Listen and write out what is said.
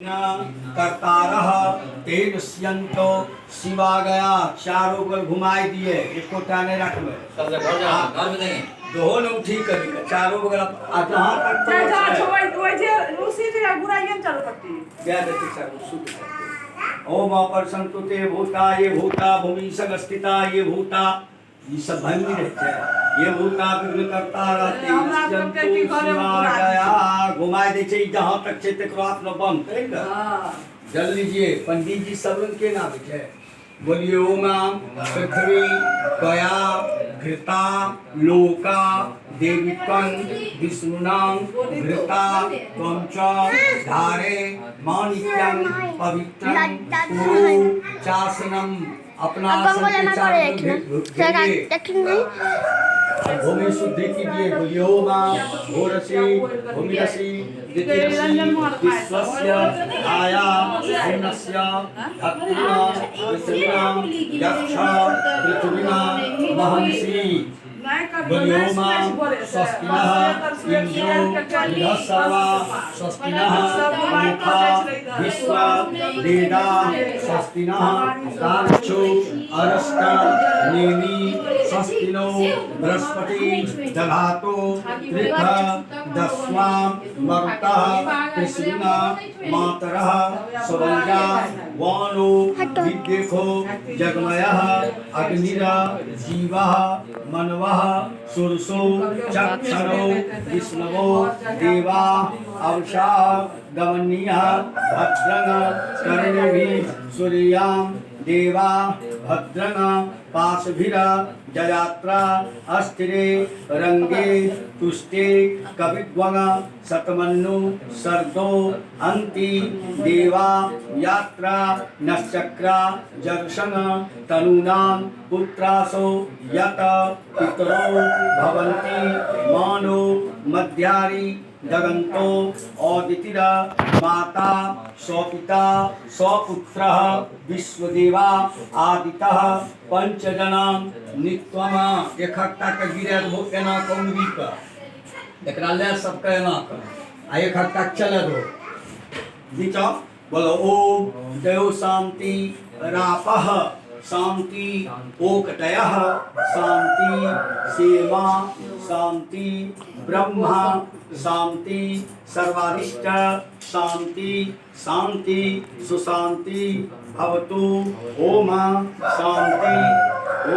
कर्तारः ते नश्यन्तो शिवा गया चारों ओर घुमाई दिए इसको टाने रख में दोनों ठीक कर चारों बगल जहाँ तक क्या देते सर ओम अपरसंतु ते भूता ये भूता भूमि संस्थिता ये भूता ये सब भंगी रहते हैं ये भूता विघ्न करता रहते घुमाए दे चाहिए जहाँ तक क्षेत्र क्रास न बंद करेगा जल लीजिए पंडित जी सब के नाम है बोलिए ओम पृथ्वी गया घृता लोका देविकं विष्णुनां घृता त्वंच धारे माणिक्यं पवित्रं कुरु चासनम अपना भूमि शुद्धि कीजिए बोलिए ओम भूरसी भूमिरसी विश्वस्य आया पूर्णस्य भक्तिना पृथ्वीना यक्ष पृथ्वीना महर्षि बोलिए ओम स्वस्तिनः इंद्रो बृहस्पति स्वस्तिनः मुखा विश्व वेदा स्वस्तिनः काक्षो अरष्ट नेमि स्वस्तिनो बृहस्पति दधातो त्रिख दस्मा मरुतः कृष्णा मातरः सुवंजा वानो विद्येखो जगमयः अग्निरा जीवः मनवः सुरसो चक्षरो विष्णवो देवा अवशा गमनीयः भद्रं कर्णिभिः सूर्यां देवा भद्रं पाशभिरा जयात्रा अस्थिरे रंगे तुष्टे कविद्वंग शतमन्नु सर्दो अंति देवा यात्रा नश्चक्रा जर्षण तनूनां पुत्रासो यत पितरो भवन्ति मानो मध्यारी जगन्तो औदितिरा माता स्वपिता स्वपुत्रः विश्वदेवा आदितः पंचजनां नित्यमा इकट्ठा के गिरे दो एना कौनवी का एकरा ले सब का एना का आ इकट्ठा चले दो बीचा बोलो ओम देव शांति रापः शांति ओकटयः शांति सेवा शांति ब्रह्मा शांति सर्वारिष्ट शांति शांति सुशांति भवतु ओम शांति।